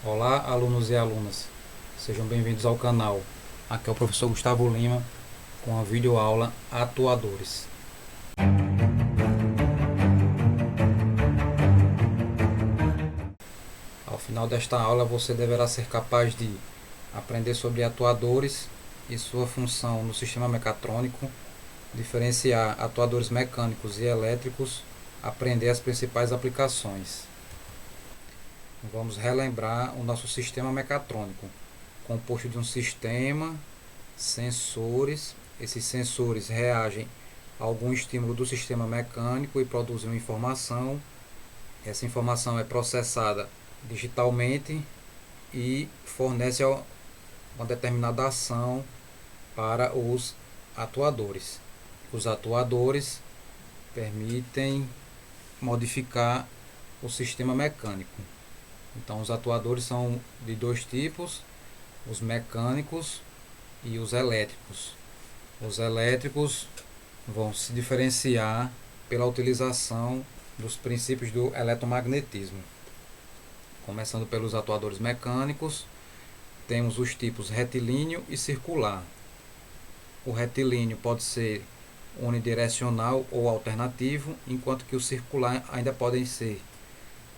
Olá, alunos e alunas, sejam bem-vindos ao canal. Aqui é o professor Gustavo Lima com a videoaula Atuadores. Ao final desta aula, você deverá ser capaz de aprender sobre atuadores e sua função no sistema mecatrônico, diferenciar atuadores mecânicos e elétricos, aprender as principais aplicações. Vamos relembrar o nosso sistema mecatrônico, composto de um sistema, sensores. Esses sensores reagem a algum estímulo do sistema mecânico e produzem uma informação. Essa informação é processada digitalmente e fornece uma determinada ação para os atuadores. Os atuadores permitem modificar o sistema mecânico. Então, os atuadores são de dois tipos: os mecânicos e os elétricos. Os elétricos vão se diferenciar pela utilização dos princípios do eletromagnetismo. Começando pelos atuadores mecânicos, temos os tipos retilíneo e circular. O retilíneo pode ser unidirecional ou alternativo, enquanto que o circular ainda podem ser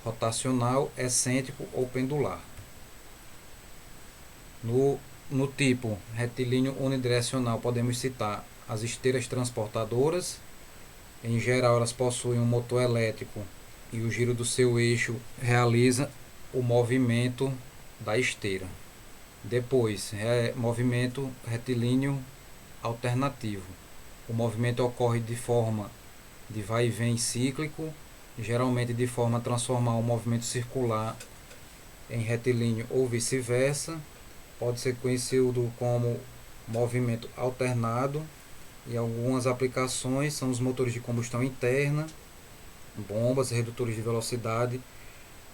rotacional, excêntrico ou pendular. No tipo retilíneo unidirecional podemos citar as esteiras transportadoras. Em geral, elas possuem um motor elétrico e o giro do seu eixo realiza o movimento da esteira. Depois, movimento retilíneo alternativo. O movimento ocorre de forma de vai e vem cíclico, geralmente de forma a transformar o movimento circular em retilíneo ou vice-versa. Pode ser conhecido como movimento alternado, e algumas aplicações são os motores de combustão interna, bombas, redutores de velocidade,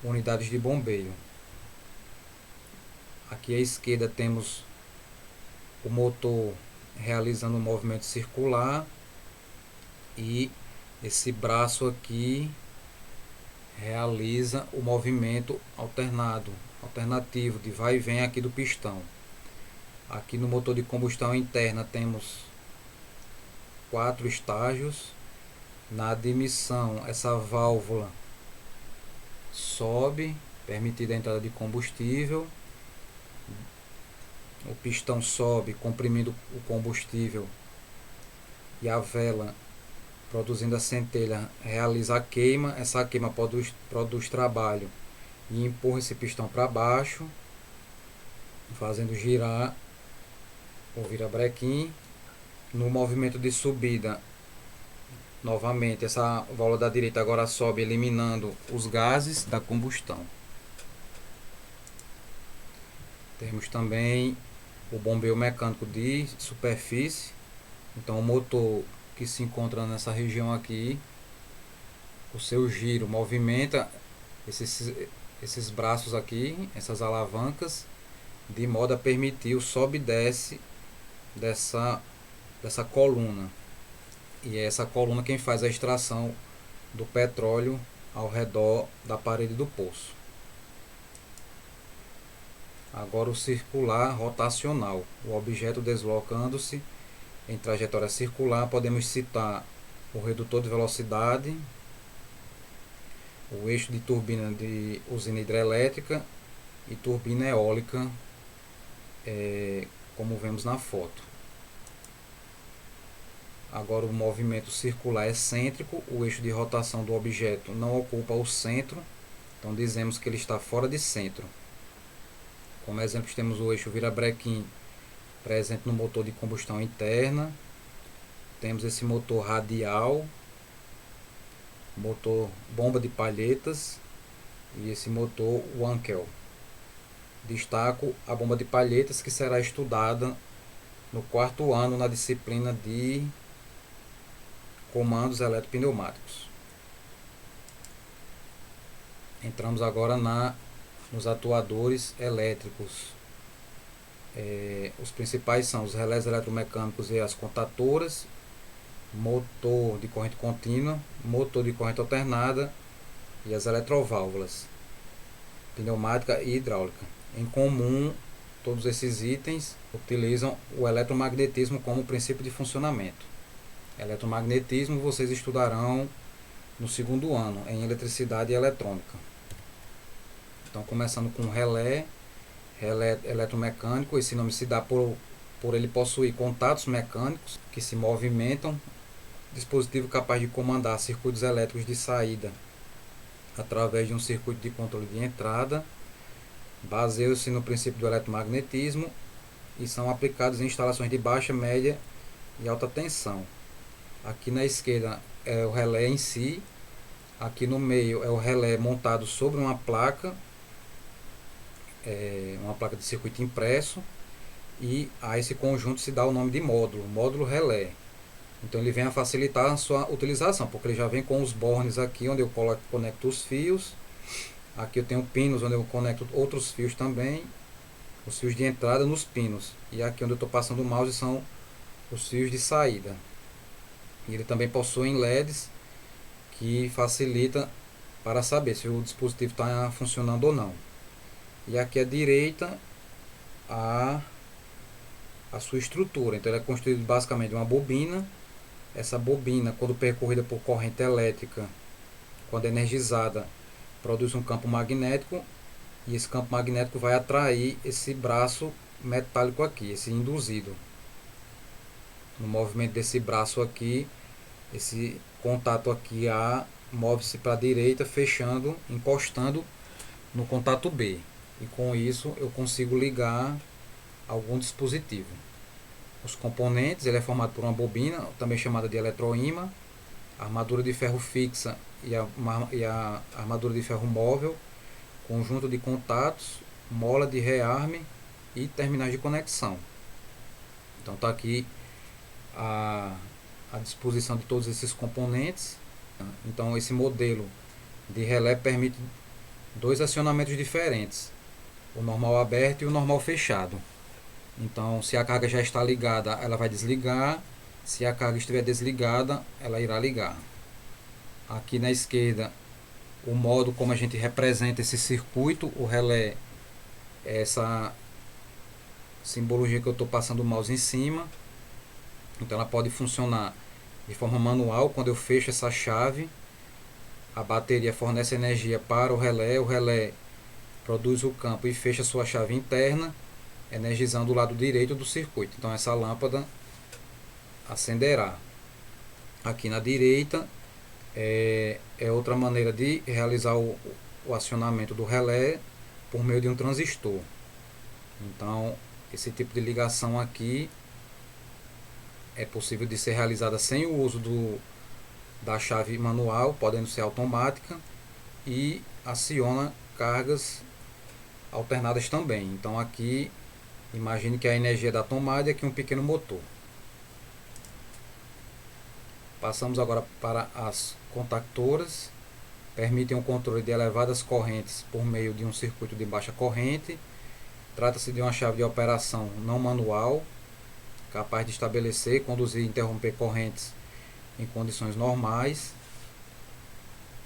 unidades de bombeio. Aqui à esquerda temos o motor realizando um movimento circular e esse braço aqui realiza o movimento alternativo de vai e vem aqui do pistão. Aqui no motor de combustão interna temos 4 estágios. Na admissão, essa válvula sobe, permitida a entrada de combustível. O pistão sobe, comprimindo o combustível, e a vela, produzindo a centelha, realiza a queima. Essa queima produz trabalho e empurra esse pistão para baixo, fazendo girar o virabrequim. No movimento de subida, novamente essa válvula da direita agora sobe, eliminando os gases da combustão. Temos também o bombeio mecânico de superfície. Então, o motor que se encontra nessa região aqui, o seu giro movimenta esses braços aqui, essas alavancas, de modo a permitir o sobe e desce dessa coluna. E é essa coluna quem faz a extração do petróleo ao redor da parede do poço. Agora o circular rotacional. O objeto deslocando-se em trajetória circular, podemos citar o redutor de velocidade, o eixo de turbina de usina hidrelétrica e turbina eólica, como vemos na foto. Agora o movimento circular excêntrico, o eixo de rotação do objeto não ocupa o centro, então dizemos que ele está fora de centro. Como exemplos temos o eixo virabrequim presente no motor de combustão interna. Temos esse motor radial, motor bomba de palhetas e esse motor Wankel. Destaco a bomba de palhetas, que será estudada no 4º ano na disciplina de comandos eletropneumáticos. Entramos agora nos atuadores elétricos. Os principais são os relés eletromecânicos e as contatoras, motor de corrente contínua, motor de corrente alternada e as eletroválvulas. pneumática e hidráulica. Em comum, todos esses itens utilizam o eletromagnetismo como princípio de funcionamento. Eletromagnetismo vocês estudarão no segundo ano, em eletricidade e eletrônica. Então, começando com relé eletromecânico, esse nome se dá por ele possuir contatos mecânicos que se movimentam, dispositivo capaz de comandar circuitos elétricos de saída através de um circuito de controle de entrada, baseiam-se no princípio do eletromagnetismo e são aplicados em instalações de baixa, média e alta tensão. Aqui na esquerda é o relé em si, aqui no meio é o relé montado sobre uma placa de circuito impresso, e a esse conjunto se dá o nome de módulo relé. Então ele vem a facilitar a sua utilização, porque ele já vem com os bornes aqui onde eu conecto os fios. Aqui eu tenho pinos onde eu conecto outros fios também, os fios de entrada nos pinos, e aqui onde eu estou passando o mouse são os fios de saída. E ele também possui LEDs que facilita para saber se o dispositivo está funcionando ou não. E aqui à direita a sua estrutura. Então ele é construído basicamente de uma bobina. Essa bobina, quando percorrida por corrente elétrica, quando energizada, produz um campo magnético, e esse campo magnético vai atrair esse braço metálico aqui, esse induzido. No movimento desse braço aqui, esse contato aqui A move-se para a direita, fechando, encostando no contato B. E com isso eu consigo ligar algum dispositivo. Os componentes, ele é formado por uma bobina, também chamada de eletroímã, armadura de ferro fixa e a armadura de ferro móvel, conjunto de contatos, mola de rearme e terminais de conexão. Então está aqui a disposição de todos esses componentes. Então esse modelo de relé permite dois acionamentos diferentes, o normal aberto e o normal fechado. Então, se a carga já está ligada, ela vai desligar. Se a carga estiver desligada, ela irá ligar. Aqui na esquerda, o modo como a gente representa esse circuito, o relé, é essa simbologia que eu estou passando o mouse em cima. Então ela pode funcionar de forma manual. Quando eu fecho essa chave, a bateria fornece energia para o relé produz o campo e fecha sua chave interna, energizando o lado direito do circuito. Então essa lâmpada acenderá. Aqui na direita é outra maneira de realizar o acionamento do relé por meio de um transistor. Então esse tipo de ligação aqui é possível de ser realizada sem o uso da chave manual, podendo ser automática, e aciona cargas alternadas também. Então aqui imagine que a energia da tomada é aqui um pequeno motor. Passamos agora para as contactoras. Permitem o controle de elevadas correntes por meio de um circuito de baixa corrente. Trata-se de uma chave de operação não manual, capaz de estabelecer, conduzir e interromper correntes em condições normais.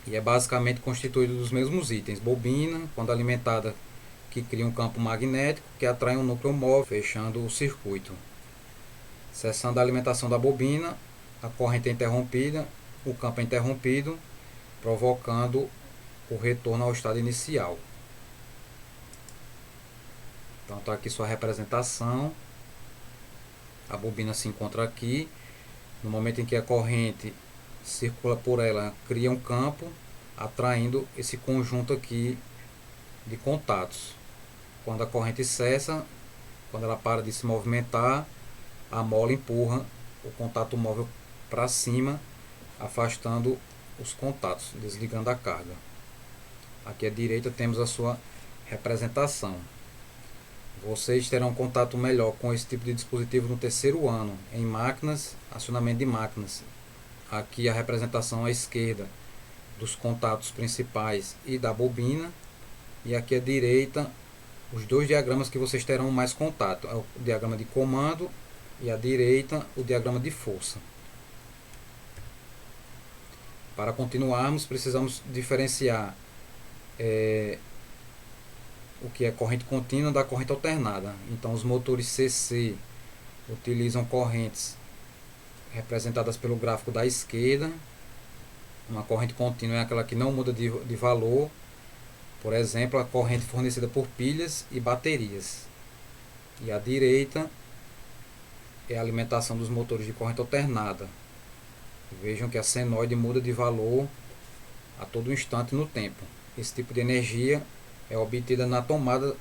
E é basicamente constituído dos mesmos itens. Bobina, quando alimentada, que cria um campo magnético que atrai um núcleo móvel, fechando o circuito. Cessando a alimentação da bobina, a corrente é interrompida, o campo é interrompido, provocando o retorno ao estado inicial. Então está aqui sua representação. A bobina se encontra aqui. No momento em que a corrente circula por ela, cria um campo, atraindo esse conjunto aqui de contatos. Quando a corrente cessa, quando ela para de se movimentar, a mola empurra o contato móvel para cima, afastando os contatos, desligando a carga. Aqui à direita temos a sua representação. Vocês terão contato melhor com esse tipo de dispositivo no terceiro ano, em máquinas, acionamento de máquinas. Aqui a representação à esquerda dos contatos principais e da bobina, e aqui à direita os dois diagramas que vocês terão mais contato, é o diagrama de comando e à direita o diagrama de força. Para continuarmos, precisamos diferenciar o que é corrente contínua da corrente alternada. Então os motores CC utilizam correntes representadas pelo gráfico da esquerda. Uma corrente contínua é aquela que não muda de valor. Por exemplo, a corrente fornecida por pilhas e baterias. E à direita é a alimentação dos motores de corrente alternada. Vejam que a senoide muda de valor a todo instante no tempo. Esse tipo de energia é obtida na tomada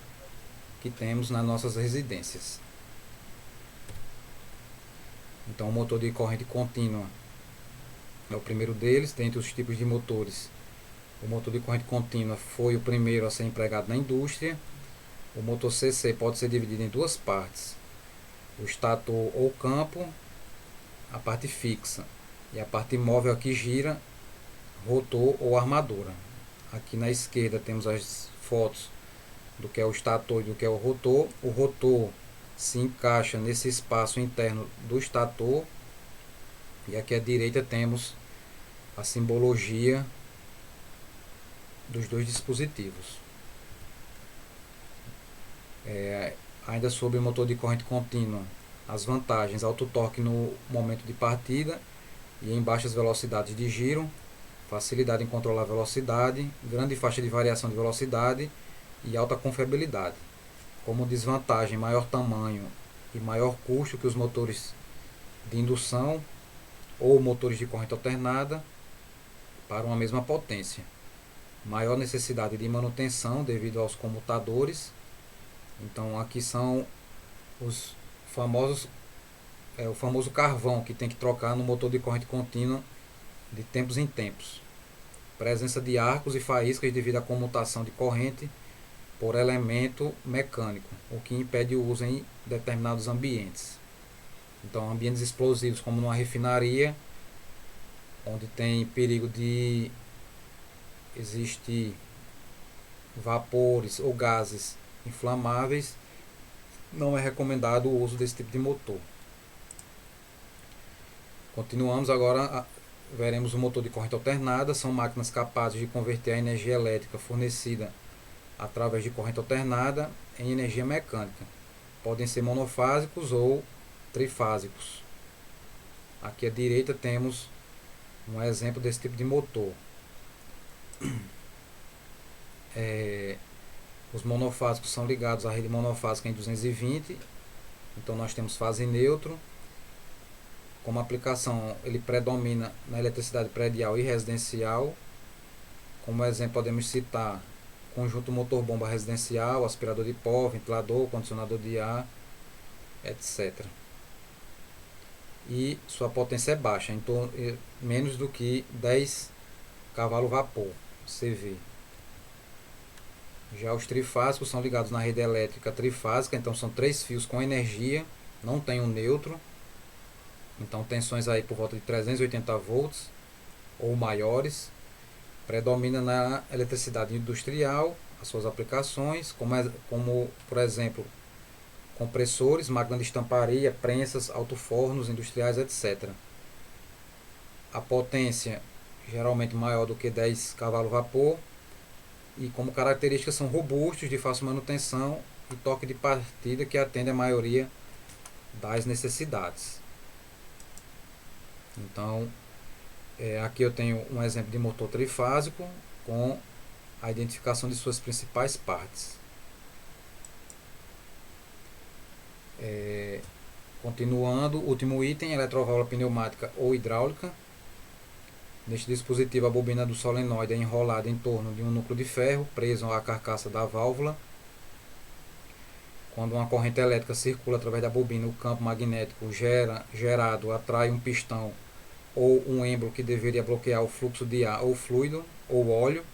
que temos nas nossas residências. Então o motor de corrente contínua é o primeiro deles. Dentre os tipos de motores, o motor de corrente contínua foi o primeiro a ser empregado na indústria. O motor CC pode ser dividido em duas partes: o estator ou campo, a parte fixa, e a parte móvel que gira, rotor ou armadura. Aqui na esquerda temos as fotos do que é o estator e do que é o rotor. O rotor se encaixa nesse espaço interno do estator, e aqui à direita temos a simbologia dos dois dispositivos. Ainda sobre o motor de corrente contínua, as vantagens: alto torque no momento de partida e em baixas velocidades de giro, facilidade em controlar a velocidade, grande faixa de variação de velocidade e alta confiabilidade. Como desvantagem, maior tamanho e maior custo que os motores de indução ou motores de corrente alternada para uma mesma potência. Maior necessidade de manutenção devido aos comutadores. Então aqui são os famosos o famoso carvão que tem que trocar no motor de corrente contínua de tempos em tempos. Presença de arcos e faíscas devido à comutação de corrente por elemento mecânico, o que impede o uso em determinados ambientes. Então, ambientes explosivos, como numa refinaria, onde tem perigo de existir vapores ou gases inflamáveis, não é recomendado o uso desse tipo de motor. Continuamos agora, veremos o motor de corrente alternada. São máquinas capazes de converter a energia elétrica fornecida através de corrente alternada em energia mecânica. Podem ser monofásicos ou trifásicos. Aqui à direita temos um exemplo desse tipo de motor. Os monofásicos são ligados à rede monofásica em 220. Então nós temos fase neutro. Como aplicação, ele predomina na eletricidade predial e residencial. Como exemplo, podemos citar conjunto motor-bomba residencial, aspirador de pó, ventilador, condicionador de ar, etc. E sua potência é baixa, então menos do que 10 cavalo-vapor, CV. Já os trifásicos são ligados na rede elétrica trifásica, então são 3 fios com energia, não tem um neutro. Então tensões aí por volta de 380 volts ou maiores. Predomina na eletricidade industrial as suas aplicações, como por exemplo compressores, máquina de estamparia, prensas, alto-fornos industriais, etc. A potência geralmente maior do que 10 cavalos-vapor, e como características são robustos, de fácil manutenção e toque de partida que atende a maioria das necessidades. Então, aqui eu tenho um exemplo de motor trifásico com a identificação de suas principais partes. Continuando, último item: eletroválvula pneumática ou hidráulica. Neste dispositivo, a bobina do solenoide é enrolada em torno de um núcleo de ferro preso à carcaça da válvula. Quando uma corrente elétrica circula através da bobina, o campo magnético gerado atrai um pistão ou um êmbolo que deveria bloquear o fluxo de ar ou fluido ou óleo.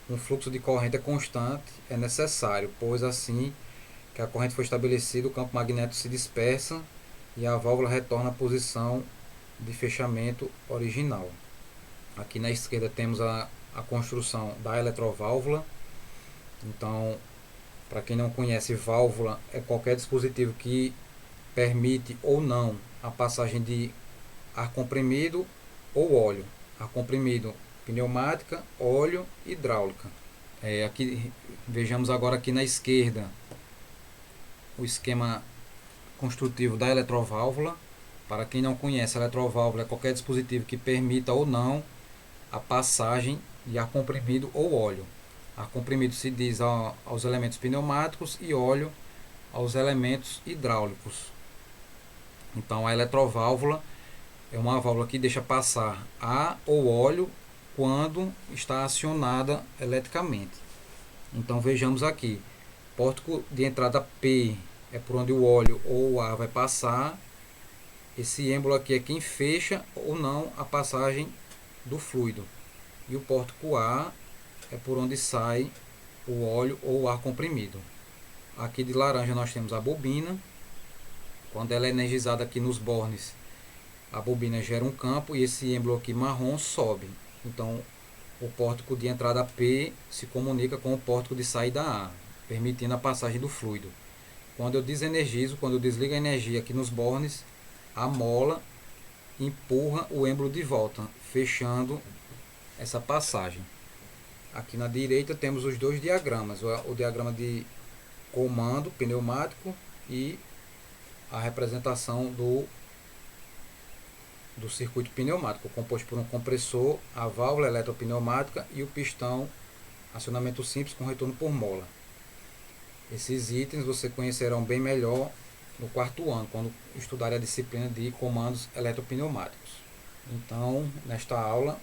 Um fluxo de corrente constante é necessário, pois assim que a corrente for estabelecida, o campo magnético se dispersa e a válvula retorna à posição de fechamento original. Aqui na esquerda temos a construção da eletroválvula. Então, para quem não conhece, válvula é qualquer dispositivo que permite ou não a passagem de ar comprimido ou óleo. Ar comprimido, pneumática, óleo, hidráulica. Aqui vejamos agora aqui na esquerda o esquema construtivo da eletroválvula. Para quem não conhece, a eletroválvula é qualquer dispositivo que permita ou não a passagem de ar comprimido ou óleo. Ar comprimido se diz aos elementos pneumáticos e óleo aos elementos hidráulicos. Então a eletroválvula é uma válvula que deixa passar ar ou óleo quando está acionada eletricamente. Então vejamos aqui, pórtico de entrada P é por onde o óleo ou o ar vai passar. Esse êmbolo aqui é quem fecha ou não a passagem do fluido. E o pórtico A é por onde sai o óleo ou o ar comprimido. Aqui de laranja nós temos a bobina. Quando ela é energizada aqui nos bornes, a bobina gera um campo e esse êmbolo aqui marrom sobe. Então o pórtico de entrada P se comunica com o pórtico de saída A, permitindo a passagem do fluido. Quando eu desenergizo, quando eu desligo a energia aqui nos bornes, a mola empurra o êmbolo de volta, fechando essa passagem. Aqui na direita temos os dois diagramas, o diagrama de comando pneumático e a representação do circuito pneumático, composto por um compressor, a válvula eletropneumática e o pistão acionamento simples com retorno por mola. Esses itens você conhecerão bem melhor no quarto ano, quando estudar a disciplina de comandos eletropneumáticos. Então, nesta aula,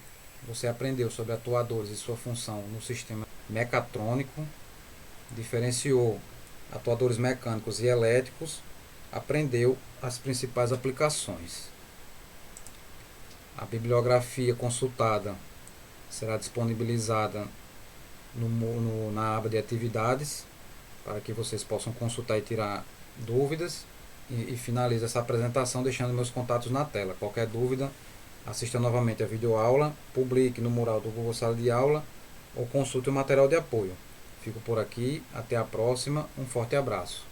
você aprendeu sobre atuadores e sua função no sistema mecatrônico, diferenciou atuadores mecânicos e elétricos, aprendeu as principais aplicações. A bibliografia consultada será disponibilizada na aba de atividades, para que vocês possam consultar e tirar dúvidas. E finalizo essa apresentação deixando meus contatos na tela. Qualquer dúvida, assista novamente a videoaula, publique no mural do Google Sala de Aula ou consulte o material de apoio. Fico por aqui, até a próxima, um forte abraço.